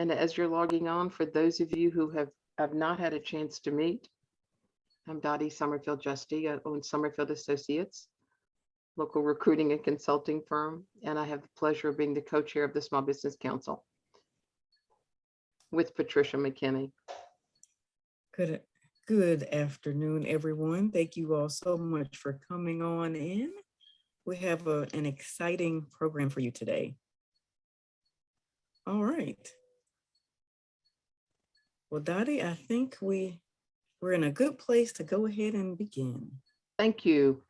And as you're logging on, for those of you who have not had a chance to meet, I'm Dottie Summerfield Justy. I own Summerfield Associates, local recruiting and consulting firm, and I have the pleasure of being the co-chair of the Small Business Council with Patricia McKinney. Good afternoon, everyone. Thank you all so much for coming on in. We have an exciting program for you today. All right. Well, Dottie, I think we're in a good place to go ahead and begin. Thank you.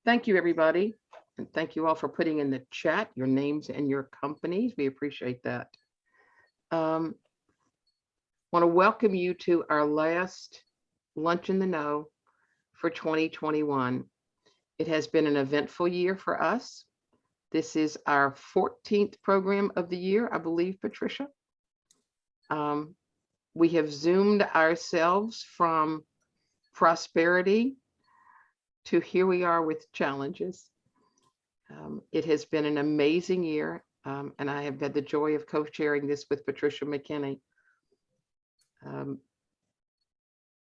Thank you, everybody. And thank you all for putting in the chat your names and your companies. We appreciate that. Want to welcome you to our last Lunch in the Know for 2021. It has been an eventful year for us. This is our 14th program of the year, I believe, Patricia. We have zoomed ourselves from prosperity to here we are with challenges. It has been an amazing year, and I have had the joy of co-chairing this with Patricia McKinney.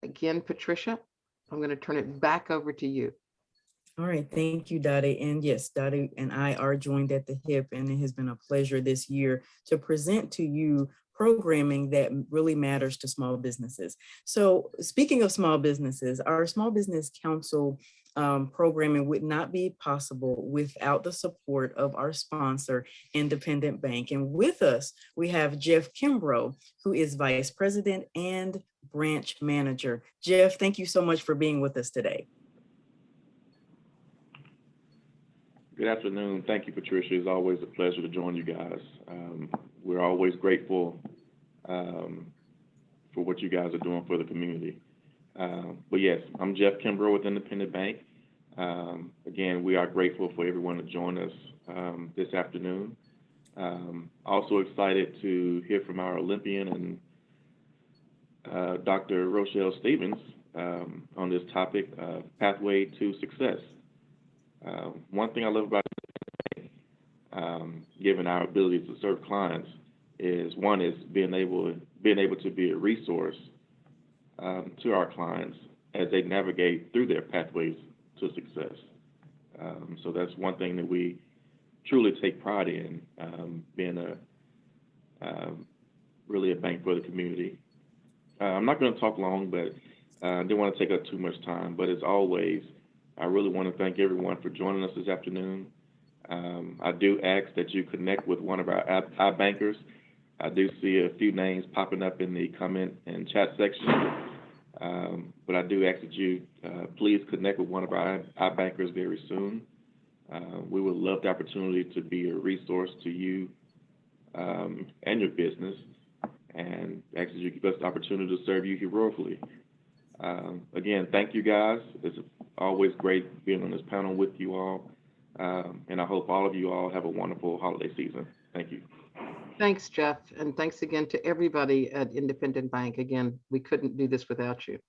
Again, Patricia, I'm going to turn it back over to you. All right, thank you, Dottie. And yes, Dottie and I are joined at the hip, and it has been a pleasure this year to present to you programming that really matters to small businesses. So speaking of small businesses, our Small Business Council programming would not be possible without the support of our sponsor, Independent Bank. And with us, we have Jeff Kimbrough, who is Vice President and Branch Manager. Jeff, thank you so much for being with us today. Good afternoon. Thank you, Patricia. It's always a pleasure to join you guys. We're always grateful for what you guys are doing for the community. But yes, I'm Jeff Kimbrough with Independent Bank. Again, we are grateful for everyone to join us this afternoon. Also excited to hear from our Olympian and Dr. Rochelle Stevens on this topic, Pathway to Success. One thing I love about given our ability to serve clients is being able to be a resource to our clients as they navigate through their pathways to success. So that's one thing that we truly take pride in, being really a bank for the community. I'm not going to talk long, but I didn't want to take up too much time. But as always, I really want to thank everyone for joining us this afternoon. I do ask that you connect with one of our bankers. I do see a few names popping up in the comment and chat section, but I do ask that you please connect with one of our bankers very soon. We would love the opportunity to be a resource to you and your business, and ask that you give us the opportunity to serve you heroically. Again, thank you guys. It's always great being on this panel with you all. And I hope all of you all have a wonderful holiday season. Thank you. Thanks, Jeff. And thanks again to everybody at Independent Bank. Again, we couldn't do this without you.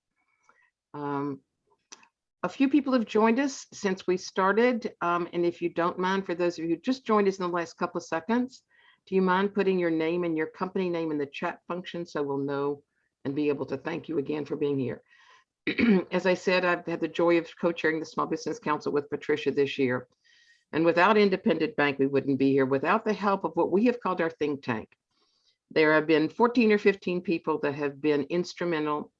A few people have joined us since we started. And if you don't mind, for those of you who just joined us in the last couple of seconds, do you mind putting your name and your company name in the chat function so we'll know and be able to thank you again for being here? As I said, I've had the joy of co-chairing the Small Business Council with Patricia this year. And without Independent Bank, we wouldn't be here without the help of what we have called our think tank. There have been 14 or 15 people that have been instrumental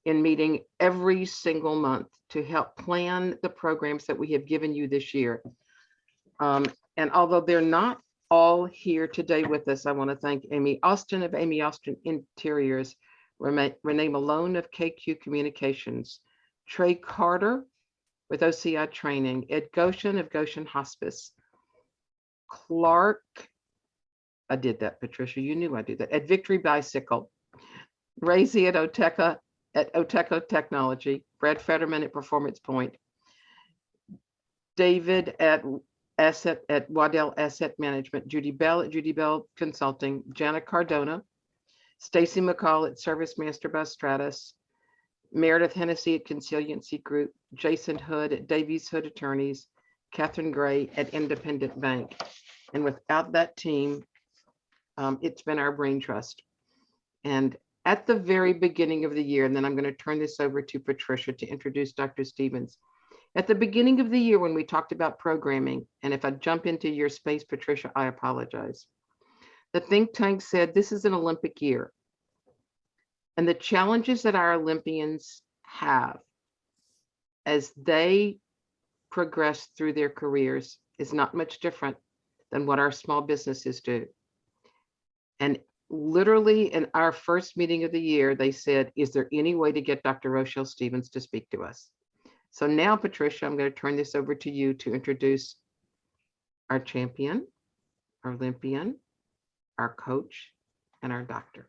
in meeting every single month to help plan the programs that we have given you this year. And although they're not all here today with us, I want to thank Amy Austin of Amy Austin Interiors, Renee Malone of KQ Communications, Trey Carter with OCI Training, Ed Goshen of Goshen Hospice, Clark, I did that, Patricia, you knew I did that, at Victory Bicycle, Razy at Oteco Technology, Brad Fetterman at Performance Point, David at Waddell Asset Management, Judy Bell at Judy Bell Consulting, Jana Cardona, Stacy McCall at Service Master by Stratus, Meredith Hennessy at Consiliency Group, Jason Hood at Davies Hood Attorneys, Catherine Gray at Independent Bank. And without that team, It's been our brain trust. And at the very beginning of the year, and then I'm going to turn this over to Patricia to introduce Dr. Stevens. At the beginning of the year, when we talked about programming, and if I jump into your space, Patricia, I apologize. The think tank said this is an Olympic year. And the challenges that our Olympians have as they progress through their careers is not much different than what our small businesses do. And literally in our first meeting of the year, they said, is there any way to get Dr. Rochelle Stevens to speak to us? So now, Patricia, I'm going to turn this over to you to introduce our champion, our Olympian, our coach, and our doctor.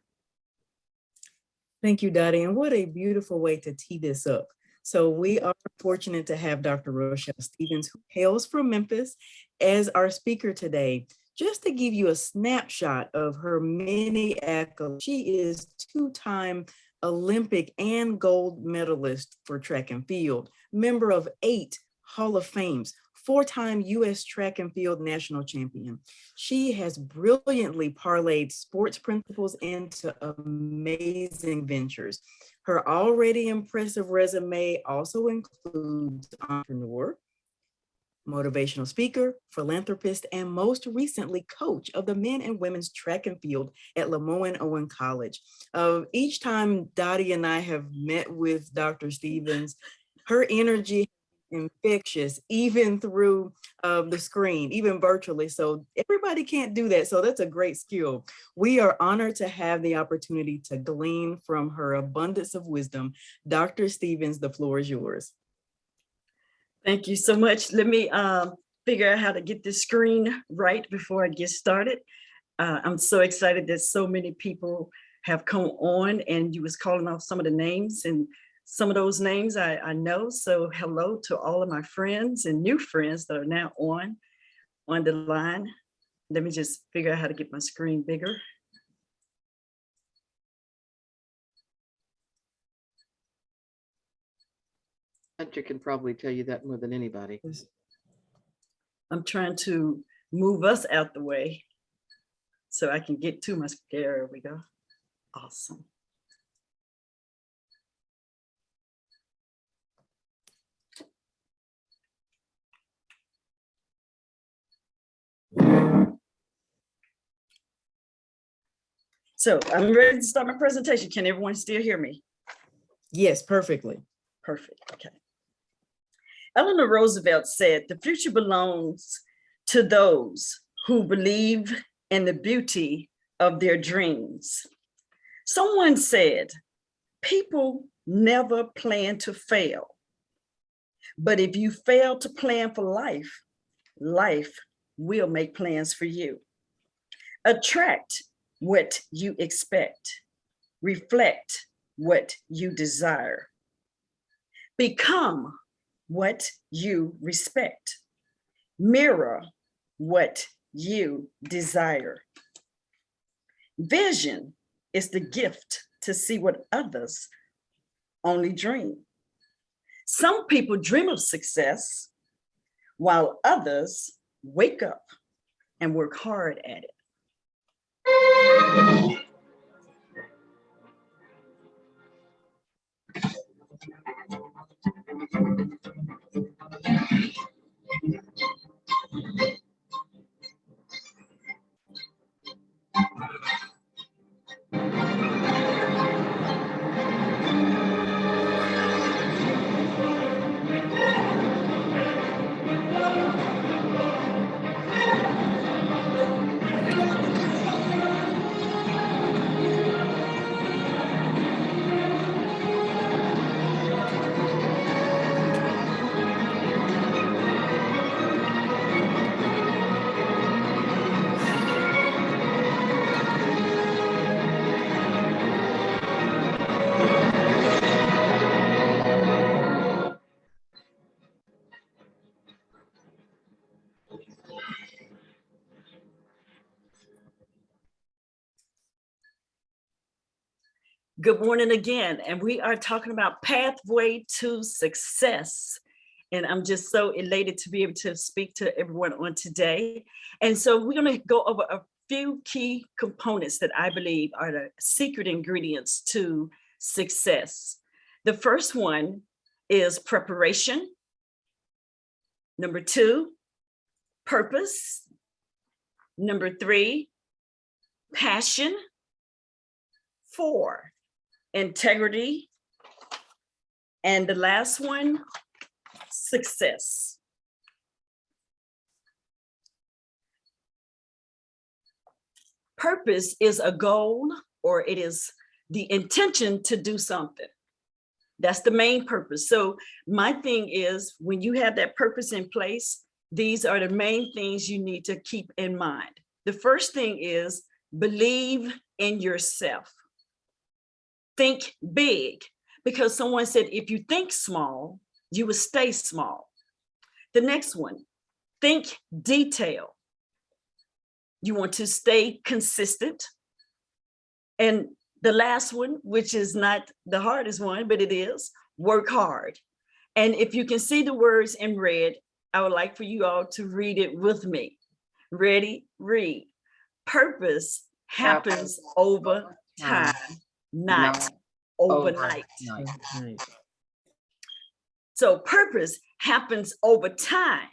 Thank you, Dottie. And what a beautiful way to tee this up. So we are fortunate to have Dr. Rochelle Stevens, who hails from Memphis, as our speaker today. Just to give you a snapshot of her many accolades, she is two-time Olympic and gold medalist for track and field, member of 8 Hall of Fames, 4-time U.S. track and field national champion. She has brilliantly parlayed sports principles into amazing ventures. Her already impressive resume also includes entrepreneur, motivational speaker, philanthropist, and most recently, coach of the men and women's track and field at Lemoyne Owen College. Each time Dottie and I have met with Dr. Stevens, her energy infectious, even through the screen, even virtually. So everybody can't do that. So that's a great skill. We are honored to have the opportunity to glean from her abundance of wisdom. Dr. Stevens, the floor is yours. Thank you so much. Let me figure out how to get this screen right before I get started. I'm so excited that so many people have come on, and you was calling off some of the names, and some of those names I know. So hello to all of my friends and new friends that are now on the line. Let me just figure out how to get my screen bigger. Hunter can probably tell you that more than anybody. I'm trying to move us out the way so I can get to my, there we go. Awesome. So I'm ready to start my presentation. Can everyone still hear me? Yes, perfectly. Perfect, okay. Eleanor Roosevelt said, the future belongs to those who believe in the beauty of their dreams. Someone said, people never plan to fail, but if you fail to plan for life, life will make plans for you. Attract what you expect, reflect what you desire, become what you respect, mirror what you desire. Vision is the gift to see what others only dream. Some people dream of success while others wake up and work hard at it. Good morning again, and we are talking about pathway to success. And I'm just so elated to be able to speak to everyone on today. And so we're going to go over a few key components that I believe are the secret ingredients to success. The first one is preparation. Number 2, purpose. Number 3, passion. 4, integrity. And the last one, success. Purpose is a goal, or it is the intention to do something. That's the main purpose. So my thing is, when you have that purpose in place, these are the main things you need to keep in mind. The first thing is believe in yourself. Think big, because someone said, if you think small, you will stay small. The next one, think detail. You want to stay consistent. And the last one, which is not the hardest one, but it is, work hard. And if you can see the words in red, I would like for you all to read it with me. Ready? Read. Purpose happens over time, not overnight. So purpose happens over time,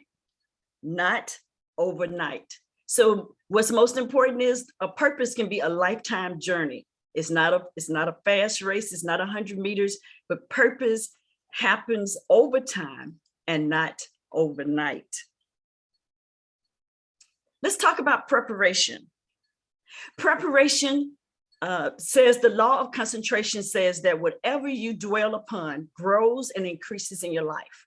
not overnight. So what's most important is a purpose can be a lifetime journey. It's not a fast race. It's not 100 meters, but purpose happens over time and not overnight. Let's talk about preparation. Preparation says, the law of concentration says that whatever you dwell upon grows and increases in your life.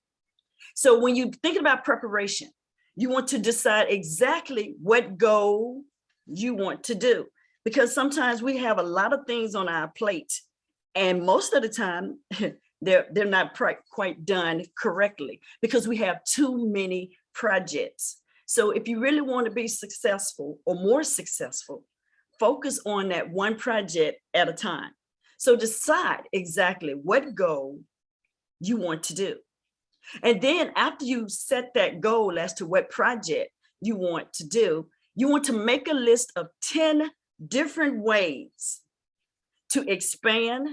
So when you think about preparation, you want to decide exactly what goal you want to do, because sometimes we have a lot of things on our plate, and most of the time they're not quite done correctly because we have too many projects. So if you really want to be successful or more successful, focus on that one project at a time. So decide exactly what goal you want to do. And then after you set that goal as to what project you want to do, you want to make a list of 10 different ways to expand,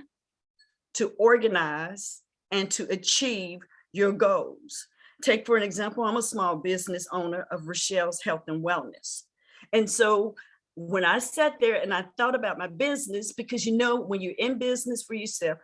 to organize, and to achieve your goals. Take, for an example, I'm a small business owner of Rochelle's Health and Wellness. And so when I sat there and I thought about my business, because you know, when you're in business for yourself,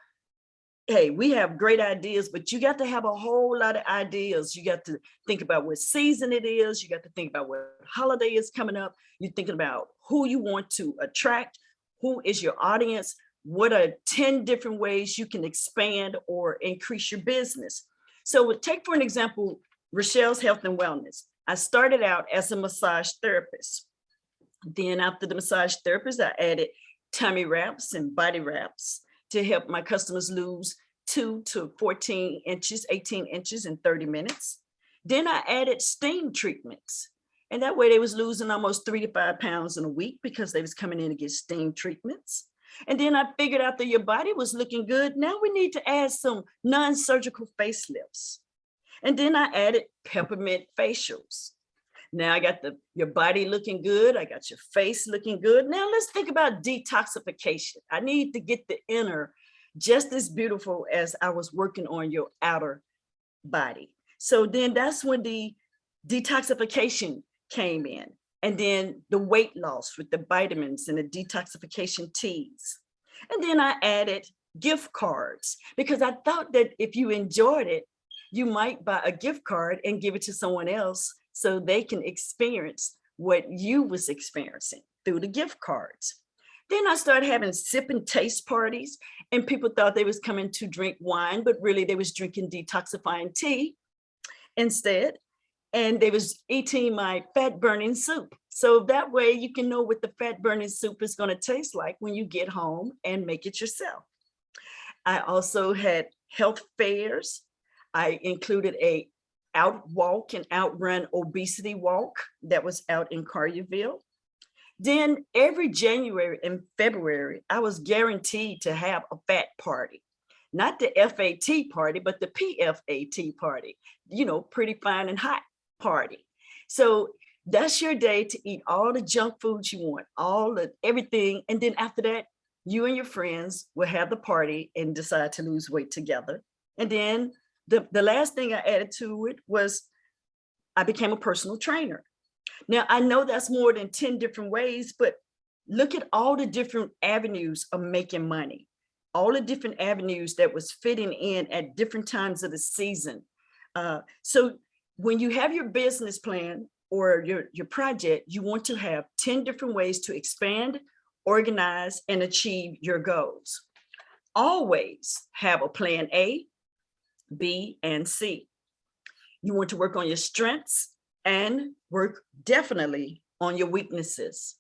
hey, we have great ideas, but you got to have a whole lot of ideas. You got to think about what season it is. You got to think about what holiday is coming up. You're thinking about who you want to attract, who is your audience, what are 10 different ways you can expand or increase your business. So take, for an example, Rochelle's Health and Wellness. I started out as a massage therapist. Then after the massage therapist, I added tummy wraps and body wraps to help my customers lose 2 to 14 inches, 18 inches in 30 minutes. Then I added steam treatments. And that way they was losing almost 3 to 5 pounds in a week because they was coming in to get steam treatments. And then I figured out that your body was looking good. Now we need to add some non-surgical facelifts. And then I added peppermint facials. Now I got your body looking good. I got your face looking good. Now let's think about detoxification. I need to get the inner just as beautiful as I was working on your outer body. So then that's when the detoxification came in. And then the weight loss with the vitamins and the detoxification teas. And then I added gift cards because I thought that if you enjoyed it, you might buy a gift card and give it to someone else so they can experience what you was experiencing through the gift cards. Then I started having sip and taste parties, and people thought they was coming to drink wine, but really they was drinking detoxifying tea instead. And they was eating my fat burning soup. So that way you can know what the fat burning soup is going to taste like when you get home and make it yourself. I also had health fairs. I included a outwalk and outrun obesity walk that was out in Collierville. Then every January and February, I was guaranteed to have a fat party. Not the FAT party, but the PFAT party, you know, pretty fine and hot party. So That's your day to eat all the junk foods you want, all the everything. And then after that, you and your friends will have the party and decide to lose weight together. And then the last thing I added to it was I became a personal trainer. Now, I know that's more than 10 different ways, but look at all the different avenues of making money, all the different avenues that was fitting in at different times of the season. So when you have your business plan or your project, you want to have 10 different ways to expand, organize, and achieve your goals. Always have a plan A, B, and C. You want to work on your strengths and work definitely on your weaknesses.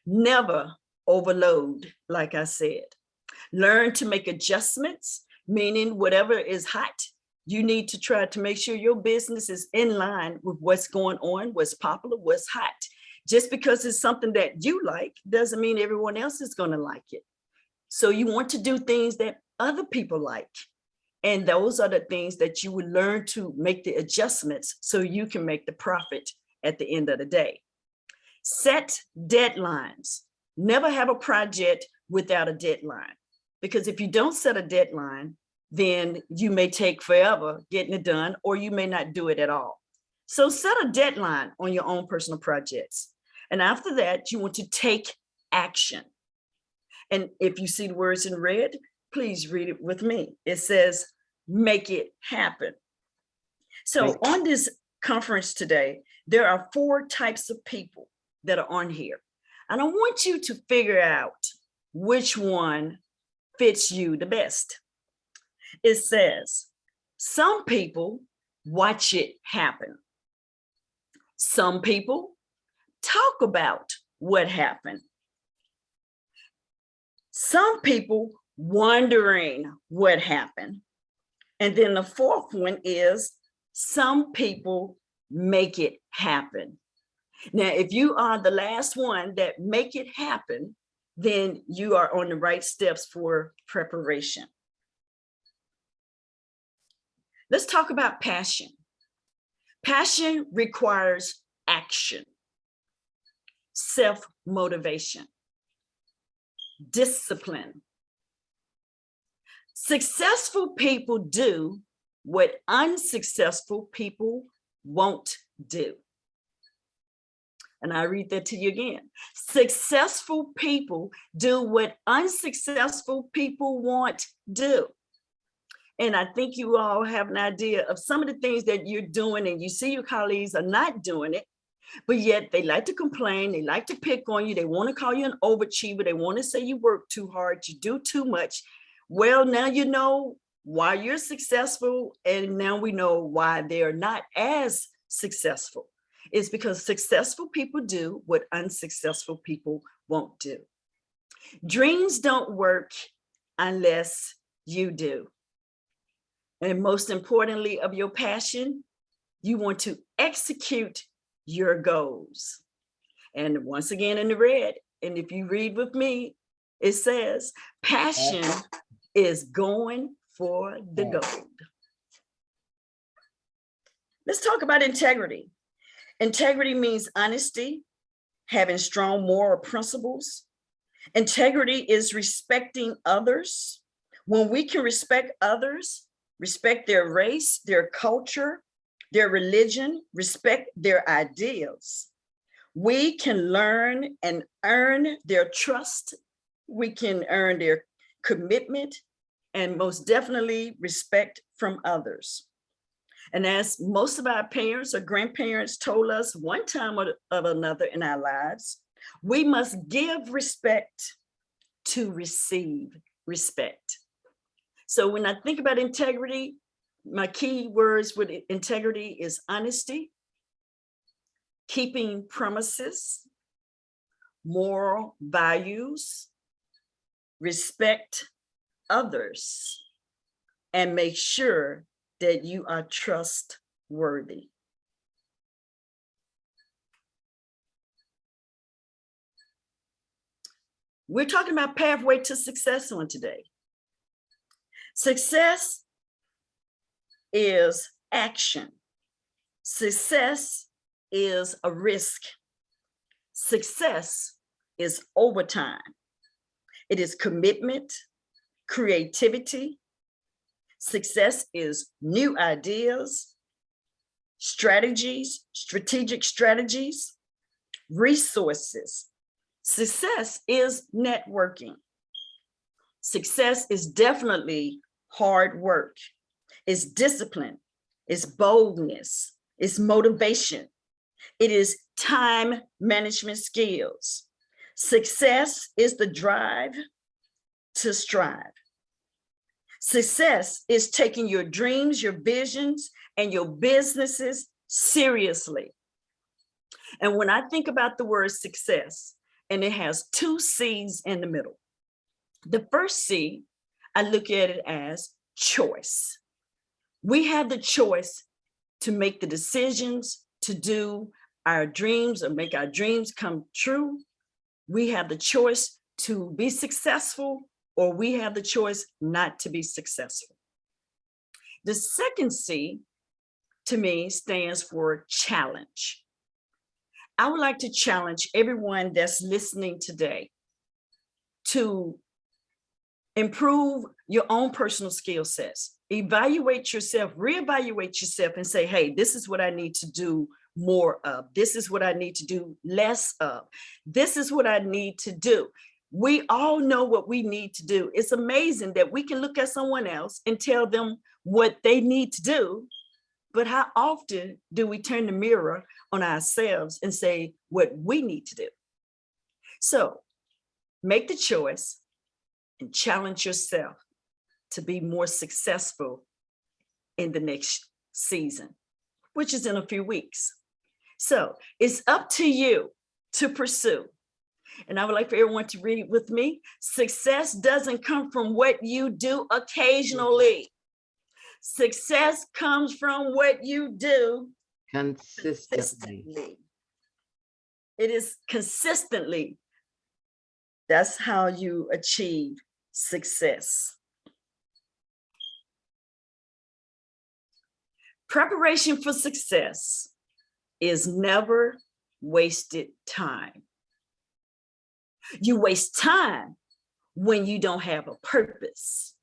Never overload, like I said. Learn to make adjustments, meaning whatever is hot, you need to try to make sure your business is in line with what's going on, what's popular, what's hot. Just because it's something that you like doesn't mean everyone else is going to like it. So you want to do things that other people like. And those are the things that you would learn to make the adjustments so you can make the profit at the end of the day. Set deadlines. Never have a project without a deadline. Because if you don't set a deadline, then you may take forever getting it done, or you may not do it at all. So set a deadline on your own personal projects. And after that, you want to take action. And if you see the words in red, please read it with me. It says, make it happen. So on this conference today, there are 4 types of people that are on here. And I want you to figure out which one fits you the best. It says, some people watch it happen. Some people talk about what happened. Some people wondering what happened. And then the 4th one is some people make it happen. Now, if you are the last one that make it happen, then you are on the right steps for preparation. Let's talk about passion. Passion requires action, self-motivation, discipline. Successful people do what unsuccessful people won't do. And I read that to you again. Successful people do what unsuccessful people won't do. And I think you all have an idea of some of the things that you're doing, and you see your colleagues are not doing it, but yet they like to complain, they like to pick on you, they want to call you an overachiever, they want to say you work too hard, you do too much. Well, now you know why you're successful, and now we know why they're not as successful. It's because successful people do what unsuccessful people won't do. Dreams don't work unless you do. And most importantly, of your passion, you want to execute your goals. And once again in the red, and if you read with me, it says, passion is going for the gold. Let's talk about integrity. Integrity means honesty, having strong moral principles. Integrity is respecting others. When we can respect others, respect their race, their culture, their religion, respect their ideas, we can learn and earn their trust. We can earn their commitment, and most definitely respect from others. And as most of our parents or grandparents told us one time or another in our lives, we must give respect to receive respect. So when I think about integrity, my key words with integrity is honesty, keeping promises, moral values, respect others, and make sure that you are trustworthy. We're talking about pathway to success on today. Success is action. Success is a risk. Success is overtime. It is commitment, creativity. Success is new ideas, strategies, strategic strategies, resources. Success is networking. Success is definitely hard work. It's discipline, it's boldness, it's motivation. It is time management skills. Success is the drive to strive. Success is taking your dreams, your visions, and your businesses seriously. And when I think about the word success, and it has two C's in the middle. The first C, I look at it as choice. We have the choice to make the decisions to do our dreams or make our dreams come true. We have the choice to be successful, or we have the choice not to be successful. The second C, to me, stands for challenge. I would like to challenge everyone that's listening today to improve your own personal skill sets. Evaluate yourself, reevaluate yourself and say, hey, this is what I need to do more of. This is what I need to do less of. This is what I need to do. We all know what we need to do. It's amazing that we can look at someone else and tell them what they need to do. But how often do we turn the mirror on ourselves and say what we need to do? So make the choice and challenge yourself to be more successful in the next season, which is in a few weeks. So it's up to you to pursue. And I would like for everyone to read with me. Success doesn't come from what you do occasionally. Success comes from what you do Consistently. It is consistently. That's how you achieve success. Preparation for success is never wasted time. You waste time when you don't have a purpose.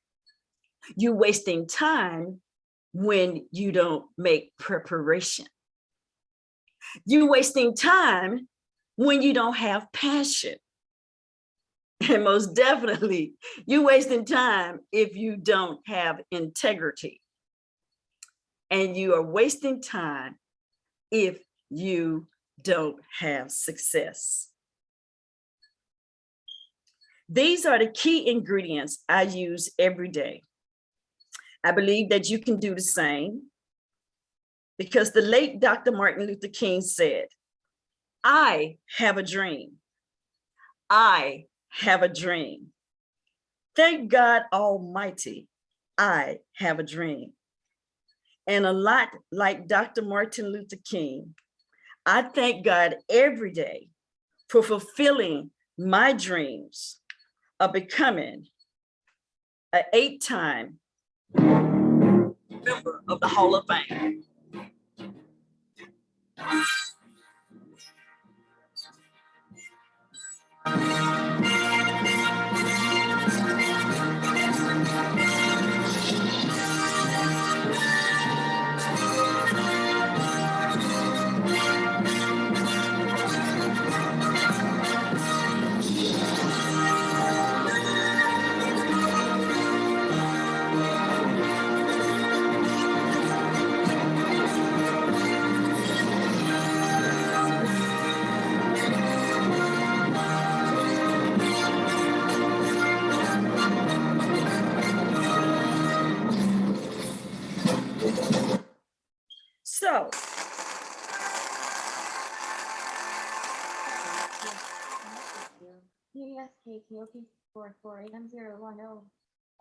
You're wasting time when you don't make preparation. You're wasting time when you don't have passion. And most definitely, you're wasting time if you don't have integrity. And you are wasting time if you don't have success. These are the key ingredients I use every day. I believe that you can do the same because the late Dr. Martin Luther King said, I have a dream. I have a dream. Thank God Almighty, I have a dream. And a lot like Dr. Martin Luther King, I thank God every day for fulfilling my dreams of becoming an 8-time member of the Hall of Fame. So, USKTOP 44AM010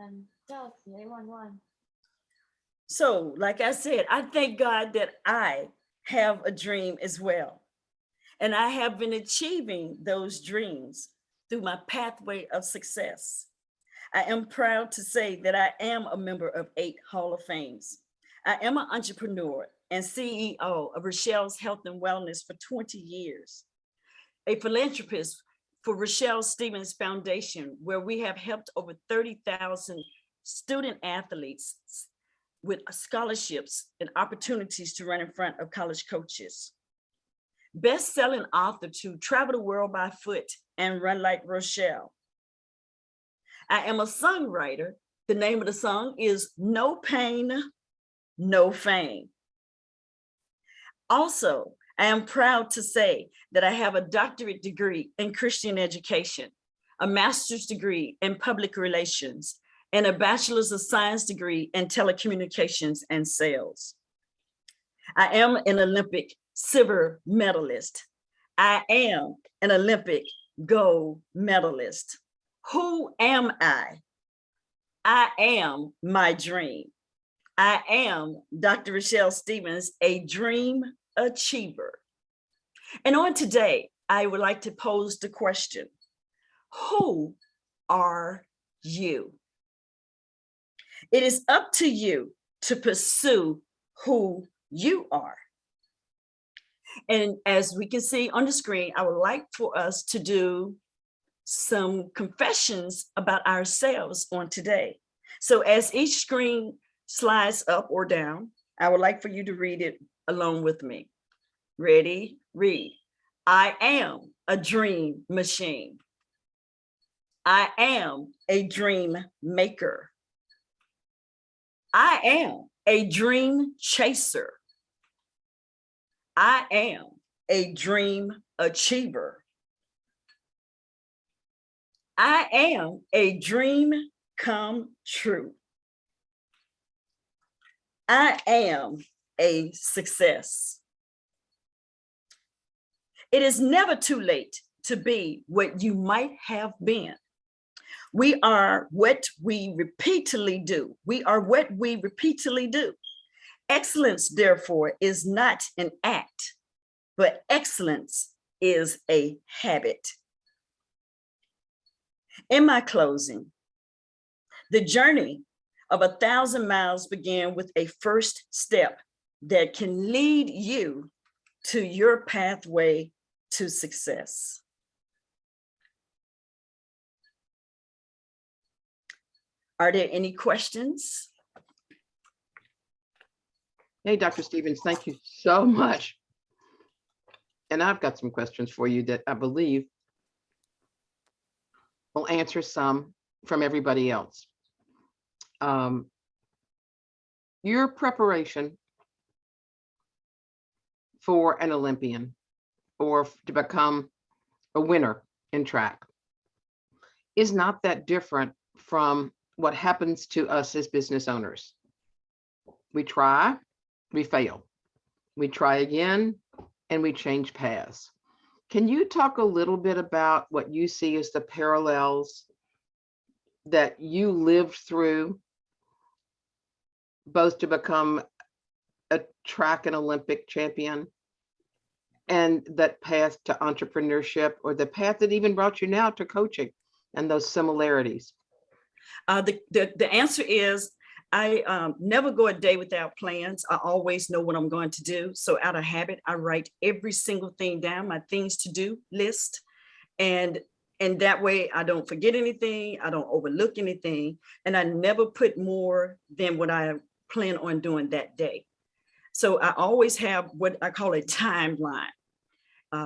and Galaxy A11. so like I said, I thank God that I have a dream as well. And I have been achieving those dreams through my pathway of success. I am proud to say that I am a member of 8 Hall of Fames. I am an entrepreneur and CEO of Rochelle's Health and Wellness for 20 years, a philanthropist for Rochelle Stevens Foundation, where we have helped over 30,000 student athletes with scholarships and opportunities to run in front of college coaches. Best-selling author to Travel the World by Foot and Run Like Rochelle. I am a songwriter. The name of the song is No Pain, No Fame. Also, I am proud to say that I have a doctorate degree in Christian education, a master's degree in public relations, and a bachelor's of science degree in telecommunications and sales. I am an Olympic silver medalist. I am an Olympic gold medalist. Who am I? I am my dream. I am Dr. Rochelle Stevens, a dream achiever. And on today, I would like to pose the question, who are you? It is up to you to pursue who you are. And as we can see on the screen, I would like for us to do some confessions about ourselves on today. So as each screen slides up or down, I would like for you to read it along with me. Ready? Read. I am a dream machine. I am a dream maker. I am a dream chaser. I am a dream achiever. I am a dream come true. I am a success. It is never too late to be what you might have been. We are what we repeatedly do. We are what we repeatedly do. Excellence, therefore, is not an act, but excellence is a habit. In my closing, the journey of 1,000 miles began with a first step that can lead you to your pathway to success. Are there any questions? Hey, Dr. Stevens, thank you so much. And I've got some questions for you that I believe will answer some from everybody else. Your preparation for an Olympian or to become a winner in track is not that different from what happens to us as business owners. We try, we fail. We try again, and we change paths. Can you talk a little bit about what you see as the parallels that you lived through, both to become a track and Olympic champion, and that path to entrepreneurship, or the path that even brought you now to coaching, and those similarities? The answer is, I never go a day without plans. I always know what I'm going to do. So out of habit, I write every single thing down, my things to do list. And that way I don't forget anything. I don't overlook anything. And I never put more than what I plan on doing that day. So I always have what I call a timeline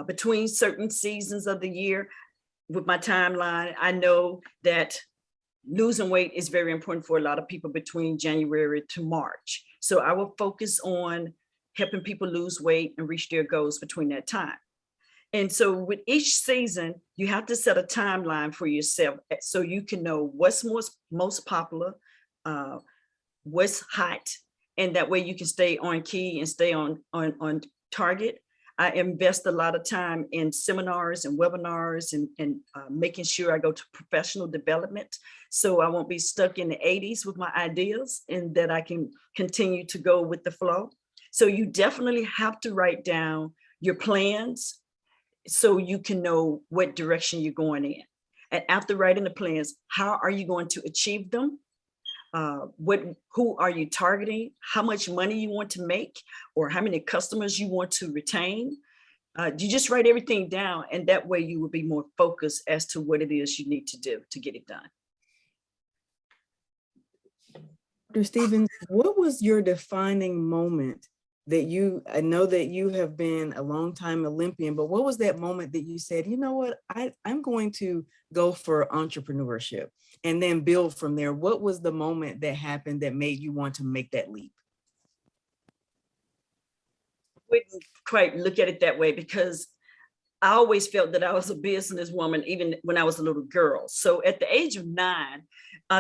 between certain seasons of the year. With my timeline, I know that losing weight is very important for a lot of people between January to March. So I will focus on helping people lose weight and reach their goals between that time. And so with each season, you have to set a timeline for yourself so you can know what's most popular, what's hot, and that way you can stay on key and stay on target. I invest a lot of time in seminars and webinars and making sure I go to professional development so I won't be stuck in the 80s with my ideas, and that I can continue to go with the flow. So you definitely have to write down your plans so you can know what direction you're going in. And after writing the plans, how are you going to achieve them? who are you targeting, how much money you want to make, or how many customers you want to retain. You just write everything down, and that way you will be more focused as to what it is you need to do to get it done. Dr. Stevens, what was your defining moment that I know that you have been a longtime Olympian, but what was that moment that you said, you know what, I'm going to go for entrepreneurship and then build from there? What was the moment that happened that made you want to make that leap? Wouldn't quite look at it that way, because I always felt that I was a businesswoman, even when I was a little girl. So at the age of 9,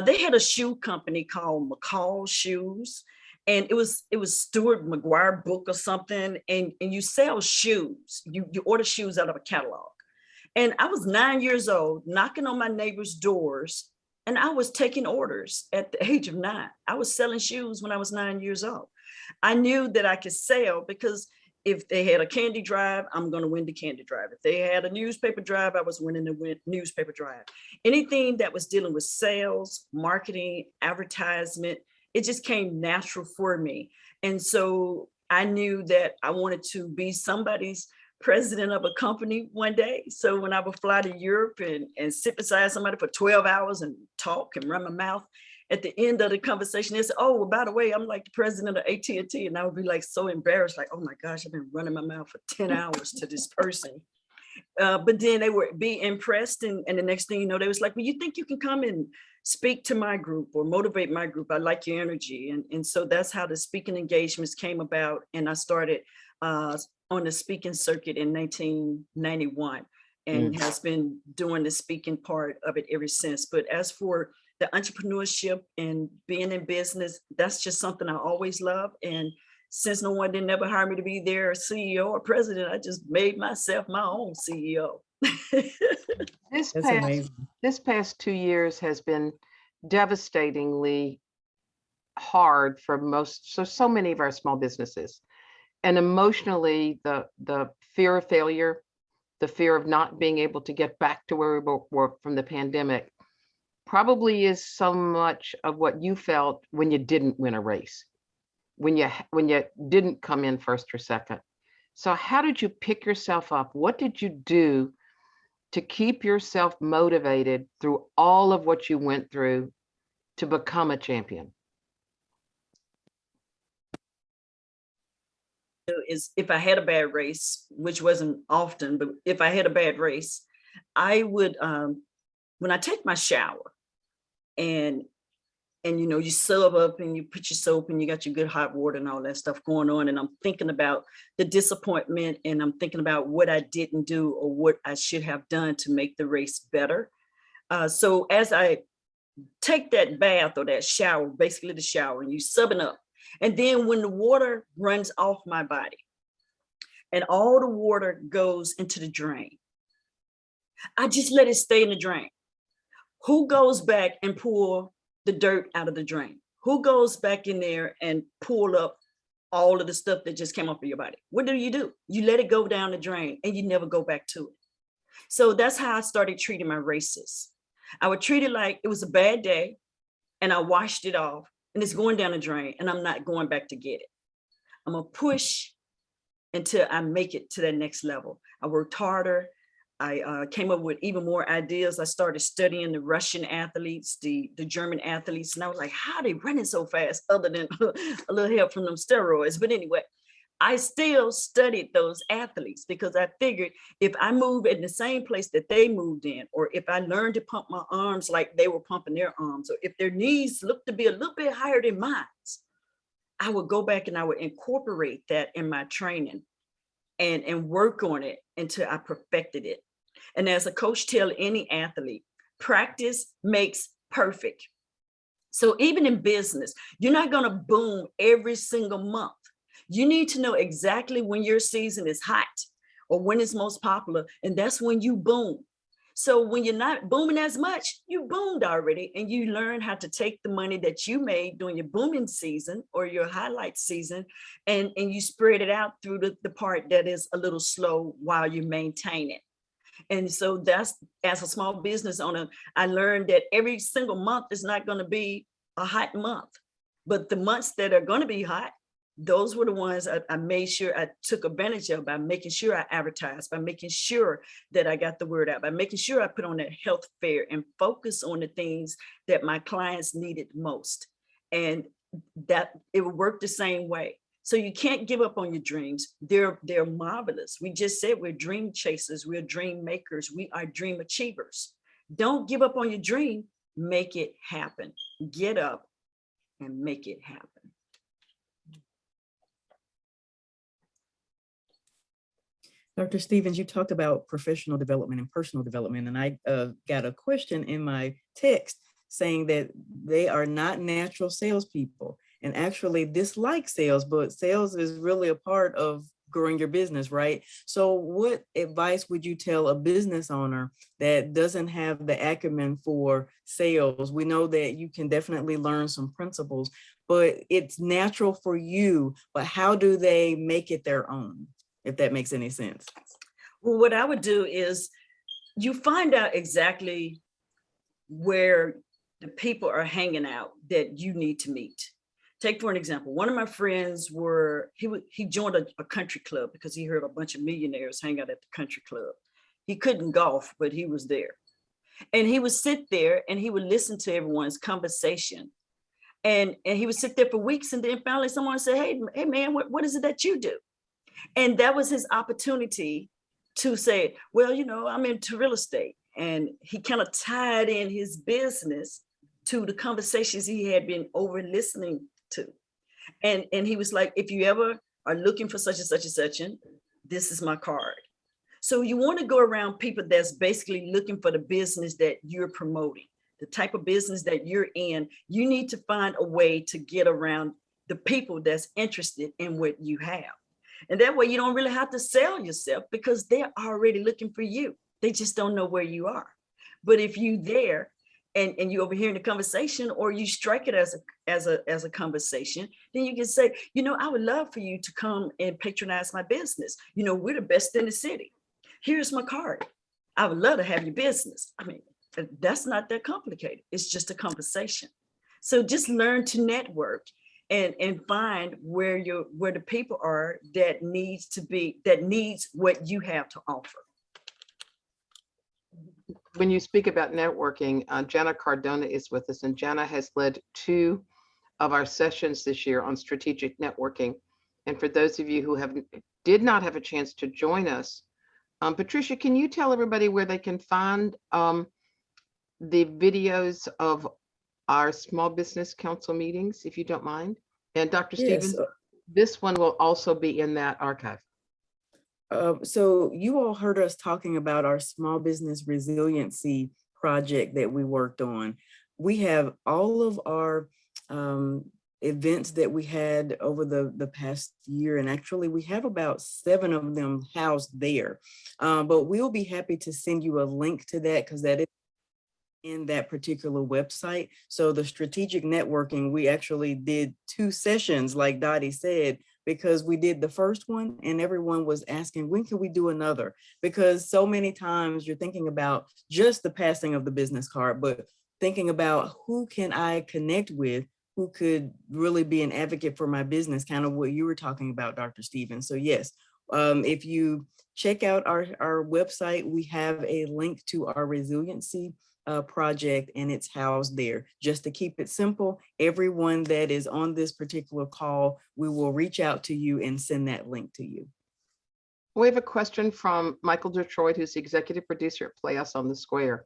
they had a shoe company called McCall Shoes. And it was Stuart McGuire book or something. And you sell shoes. You order shoes out of a catalog. And I was 9 years old, knocking on my neighbor's doors. And I was taking orders at the age of 9. I was selling shoes when I was 9 years old. I knew that I could sell, because if they had a candy drive, I'm going to win the candy drive. If they had a newspaper drive, I was winning the newspaper drive. Anything that was dealing with sales, marketing, advertisement, it just came natural for me. And so I knew that I wanted to be somebody's president of a company one day. So when I would fly to Europe and sit beside somebody for 12 hours and talk and run my mouth, at the end of the conversation, they said, oh, well, by the way, I'm like the president of AT&T. And I would be like so embarrassed, like, oh my gosh, I've been running my mouth for 10 hours to this person. But then they would be impressed. And the next thing you know, they was like, well, you think you can come and speak to my group or motivate my group? I like your energy. And so that's how the speaking engagements came about. And I started on the speaking circuit in 1991 and has been doing the speaking part of it ever since. But as for the entrepreneurship and being in business, that's just something I always love. And since no one didn't ever hire me to be their CEO or president, I just made myself my own CEO. This past 2 years has been devastatingly hard for so many of our small businesses. And emotionally, the fear of failure, the fear of not being able to get back to where we were from the pandemic, probably is so much of what you felt when you didn't win a race, when you didn't come in first or second. So how did you pick yourself up? What did you do to keep yourself motivated through all of what you went through to become a champion? Is if I had a bad race, which wasn't often, but if I had a bad race, I would, when I take my shower and you know, you sub up and you put your soap and you got your good hot water and all that stuff going on, and I'm thinking about the disappointment and I'm thinking about what I didn't do or what I should have done to make the race better. So as I take that bath or that shower, basically the shower, and you subbing up, and then when the water runs off my body and all the water goes into the drain, I just let it stay in the drain. Who goes back and pull the dirt out of the drain? Who goes back in there and pull up all of the stuff that just came off of your body? What do? You let it go down the drain and you never go back to it. So that's how I started treating my races. I would treat it like it was a bad day and I washed it off and it's going down the drain and I'm not going back to get it. I'm gonna push until I make it to that next level. I worked harder. I came up with even more ideas. I started studying the Russian athletes, the German athletes, and I was like, how are they running so fast other than a little help from them steroids? But anyway, I still studied those athletes because I figured if I move in the same place that they moved in, or if I learned to pump my arms like they were pumping their arms, or if their knees looked to be a little bit higher than mine, I would go back and I would incorporate that in my training and work on it until I perfected it. And as a coach tell any athlete, practice makes perfect. So even in business, you're not going to boom every single month. You need to know exactly when your season is hot or when it's most popular, and that's when you boom. So when you're not booming as much, you boomed already, and you learn how to take the money that you made during your booming season or your highlight season, and you spread it out through the part that is a little slow while you maintain it. And so that's, as a small business owner, I learned that every single month is not going to be a hot month. But the months that are going to be hot, those were the ones I made sure I took advantage of by making sure I advertised, by making sure that I got the word out, by making sure I put on that health fair and focus on the things that my clients needed most. And that it would work the same way. So you can't give up on your dreams. They're marvelous. We just said we're dream chasers, we're dream makers, we are dream achievers. Don't give up on your dream, make it happen. Get up and make it happen. Dr. Stevens, you talked about professional development and personal development, and I got a question in my text saying that they are not natural salespeople and actually dislike sales, but sales is really a part of growing your business, right? So what advice would you tell a business owner that doesn't have the acumen for sales? We know that you can definitely learn some principles, but it's natural for you, but how do they make it their own? If that makes any sense. Well, what I would do is you find out exactly where the people are hanging out that you need to meet. Take for an example, one of my friends he joined a country club because he heard a bunch of millionaires hang out at the country club. He couldn't golf, but he was there. And he would sit there and he would listen to everyone's conversation. And he would sit there for weeks, and then finally someone said, hey man, what is it that you do? And that was his opportunity to say, well, you know, I'm into real estate. And he kind of tied in his business to the conversations he had been over listening to. And he was like, if you ever are looking for such and such and such, this is my card. So you want to go around people that's basically looking for the business that you're promoting, the type of business that you're in. You need to find a way to get around the people that's interested in what you have. And that way you don't really have to sell yourself because they're already looking for you. They just don't know where you are. But if you there and you overhearing the conversation, or you strike it as a conversation, then you can say, you know, I would love for you to come and patronize my business. You know, we're the best in the city. Here's my card. I would love to have your business. I mean, that's not that complicated. It's just a conversation. So just learn to network and find where the people are that needs what you have to offer. When you speak about networking, Jana Cardona is with us, and Jana has led 2 of our sessions this year on strategic networking. And for those of you who did not have a chance to join us, Patricia, can you tell everybody where they can find the videos of our Small Business Council meetings, if you don't mind? And Dr. Stevens, this one will also be in that archive. So you all heard us talking about our small business resiliency project that we worked on. We have all of our events that we had over the past year, and actually we have about 7 of them housed there. But we'll be happy to send you a link to that because that is in that particular website. So the strategic networking, we actually did 2 sessions, like Dottie said, because we did the first one and everyone was asking, when can we do another? Because so many times you're thinking about just the passing of the business card, but thinking about who can I connect with, who could really be an advocate for my business, kind of what you were talking about, Dr. Stevens. So yes, if you check out our website, we have a link to our resiliency project, and it's housed there. Just to keep it simple, everyone that is on this particular call, we will reach out to you and send that link to you. We have a question from Michael Detroit, who's the executive producer at Play Us on the Square.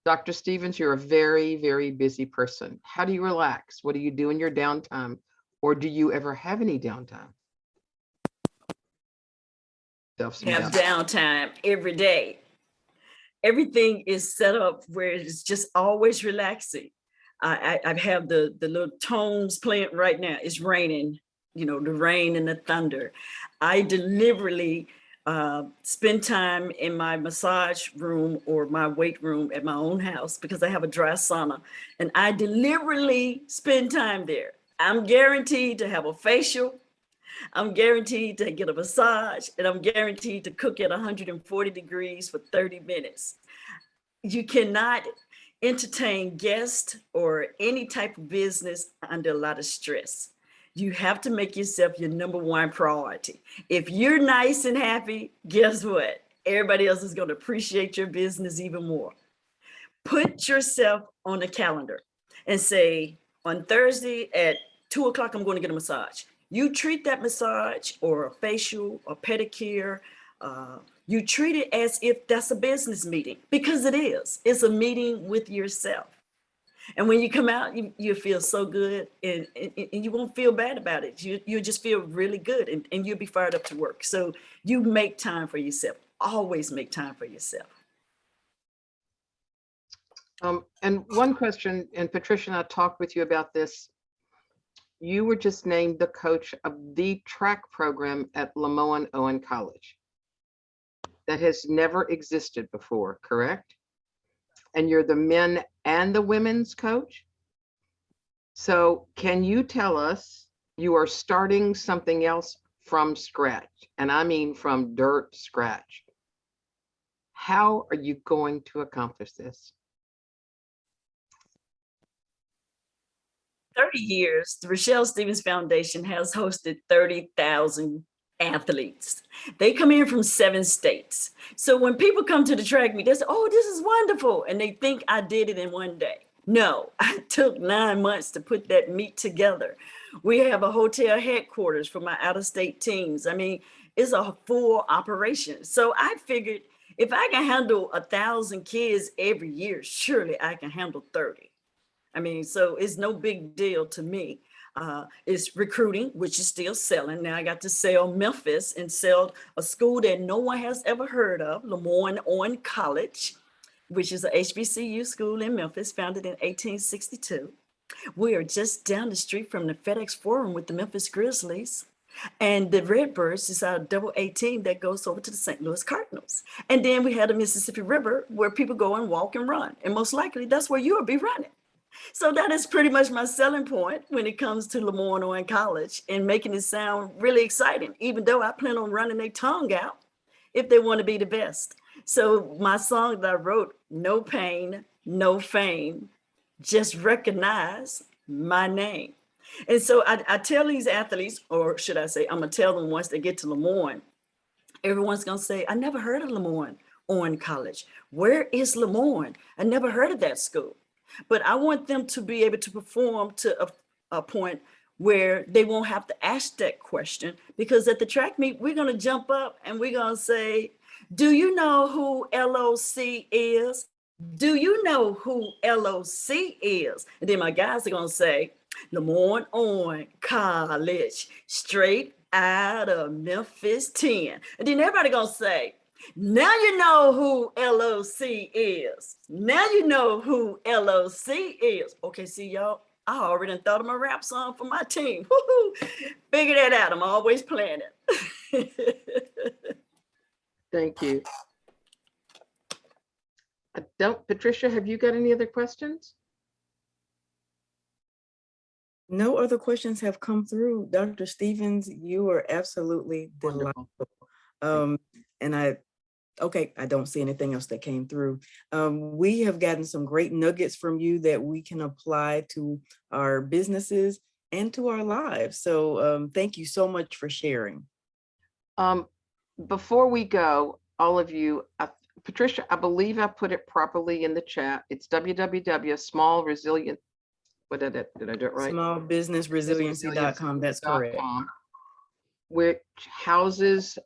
Dr. Stevens, you're a very, very busy person. How do you relax? What do you do in your downtime? Or do you ever have any downtime? Have downtime every day. Everything is set up where it's just always relaxing. I have the little tones playing right now. It's raining, you know, the rain and the thunder. I deliberately spend time in my massage room or my weight room at my own house because I have a dry sauna, and I deliberately spend time there. I'm guaranteed to have a facial. I'm guaranteed to get a massage, and I'm guaranteed to cook at 140 degrees for 30 minutes. You cannot entertain guests or any type of business under a lot of stress. You have to make yourself your number one priority. If you're nice and happy, guess what? Everybody else is going to appreciate your business even more. Put yourself on the calendar and say, on Thursday at 2 o'clock, I'm going to get a massage. You treat that massage or a facial or pedicure, you treat it as if that's a business meeting, because it is. It's a meeting with yourself. And when you come out, you feel so good, and you won't feel bad about it. You just feel really good, and you'll be fired up to work. So you make time for yourself. Always make time for yourself. And one question, and Patricia and I talked with you about this. You were just named the coach of the track program at Lemoyne Owen College. That has never existed before, correct? And you're the men and the women's coach. So can you tell us, you are starting something else from scratch, and I mean from dirt scratch. How are you going to accomplish this? 30 years, the Rochelle Stevens Foundation has hosted 30,000 athletes. They come in from 7 states. So when people come to the track meet, they say, oh, this is wonderful. And they think I did it in one day. No, I took 9 months to put that meet together. We have a hotel headquarters for my out-of-state teams. I mean, it's a full operation. So I figured if I can handle 1,000 kids every year, surely I can handle 30. I mean, so it's no big deal to me. It's recruiting, which is still selling. Now I got to sell Memphis and sell a school that no one has ever heard of, Lemoyne Owen College, which is a HBCU school in Memphis, founded in 1862. We are just down the street from the FedEx Forum with the Memphis Grizzlies. And the Redbirds is our AA team that goes over to the St. Louis Cardinals. And then we had the Mississippi River where people go and walk and run. And most likely that's where you'll be running. So that is pretty much my selling point when it comes to Lemoyne Owen College, and making it sound really exciting, even though I plan on running their tongue out if they want to be the best. So my song that I wrote, no pain, no fame, just recognize my name. And so I tell these athletes, or should I say, I'm gonna tell them once they get to Lemoyne, everyone's gonna say, I never heard of Lemoyne Owen College. Where is Lemoyne? I never heard of that school. But I want them to be able to perform to a point where they won't have to ask that question, because at the track meet, we're going to jump up and we're going to say, do you know who LOC is? Do you know who LOC is? And then my guys are going to say, Lemoyne Owen College, straight out of Memphis 10. And then everybody going to say, now you know who LOC is. Now you know who LOC is. Okay, see y'all, I already thought of my rap song for my team. Woo-hoo. Figure that out. I'm always playing it. Thank you. Patricia, have you got any other questions? No other questions have come through. Dr. Stevens, you are absolutely delightful. Wonderful. And I don't see anything else that came through. We have gotten some great nuggets from you that we can apply to our businesses and to our lives. So thank you so much for sharing. Before we go, all of you, Patricia, I believe I put it properly in the chat. It's www.smallresilient. What did I do it right? Smallbusinessresiliency.com. That's correct. Which houses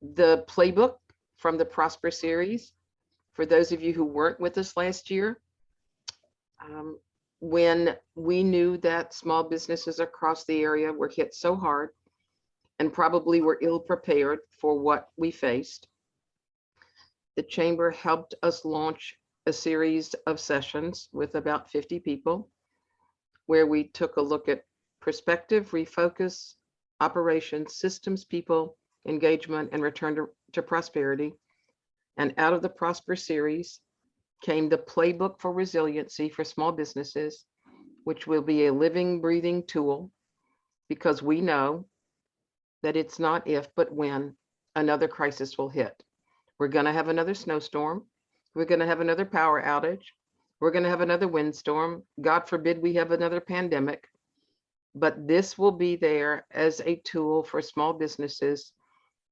the playbook from the Prosper series. For those of you who weren't with us last year, when we knew that small businesses across the area were hit so hard and probably were ill prepared for what we faced, the Chamber helped us launch a series of sessions with about 50 people, where we took a look at perspective, refocus, operations, systems, people, engagement, and return to prosperity. And out of the Prosper series came the playbook for resiliency for small businesses, which will be a living, breathing tool, because we know that it's not if, but when another crisis will hit. We're going to have another snowstorm. We're going to have another power outage. We're going to have another windstorm. God forbid we have another pandemic. But this will be there as a tool for small businesses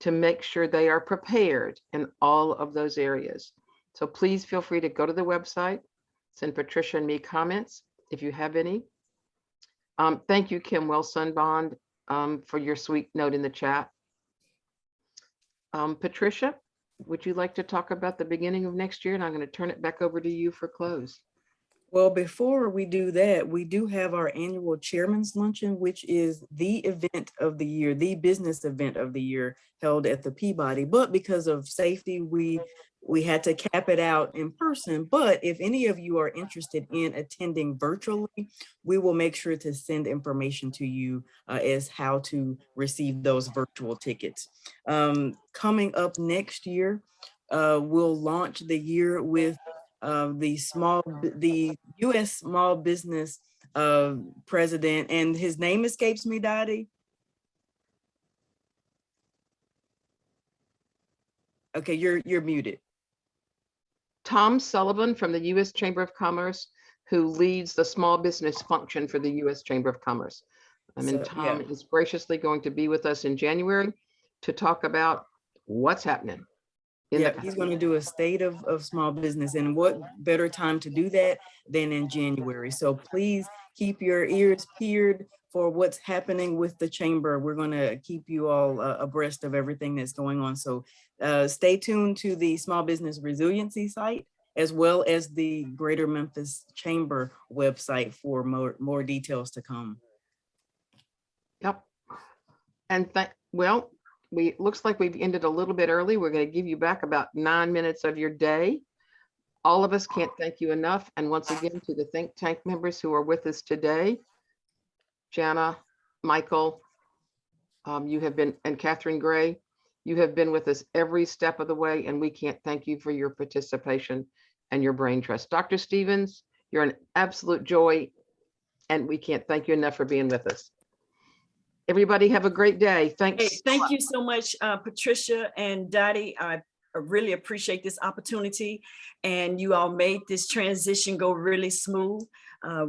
to make sure they are prepared in all of those areas. So please feel free to go to the website, send Patricia and me comments if you have any. Thank you, Kim Wilson Bond, for your sweet note in the chat. Patricia, would you like to talk about the beginning of next year? And I'm going to turn it back over to you for close. Well, before we do that, we do have our annual Chairman's Luncheon, which is the event of the year, the business event of the year held at the Peabody. But because of safety, we had to cap it out in person. But if any of you are interested in attending virtually, we will make sure to send information to you as how to receive those virtual tickets. Coming up next year, we'll launch the year with the U.S. Small Business President, and his name escapes me, Dottie. Okay, you're muted. Tom Sullivan from the U.S. Chamber of Commerce, who leads the small business function for the U.S. Chamber of Commerce. Tom is graciously going to be with us in January to talk about what's happening. He's going to do a state of small business, and what better time to do that than in January. So please keep your ears peeled for what's happening with the chamber. We're going to keep you all abreast of everything that's going on. So stay tuned to the Small Business Resiliency site, as well as the Greater Memphis Chamber website for more details to come. Yep. And well, looks like we've ended a little bit early. We're going to give you back about 9 minutes of your day. All of us can't thank you enough. And once again, to the think tank members who are with us today, Jana, Michael, you have been, and Catherine Gray, you have been with us every step of the way, and we can't thank you for your participation and your brain trust. Dr. Stevens, you're an absolute joy, and we can't thank you enough for being with us. Everybody have a great day. Thanks. Hey, thank you so much, Patricia and Dottie. I really appreciate this opportunity, and you all made this transition go really smooth.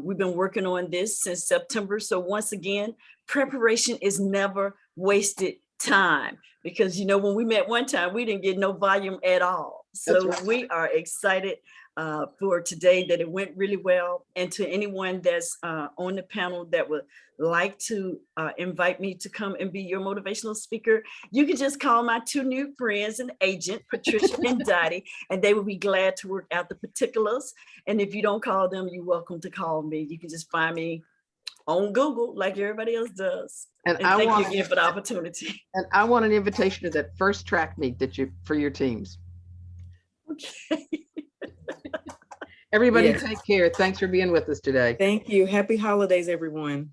We've been working on this since September. So once again, preparation is never wasted time, because, you know, when we met one time, we didn't get no volume at all. So right. We are excited for today that it went really well. And to anyone that's on the panel that would like to invite me to come and be your motivational speaker, you can just call my two new friends and agent, Patricia and Dottie, and they will be glad to work out the particulars. And if you don't call them, you're welcome to call me. You can just find me on Google like everybody else does. And thank you again for the opportunity. And I want an invitation to that first track meet that for your teams. Okay. Everybody take care. Thanks for being with us today. Thank you. Happy holidays, everyone.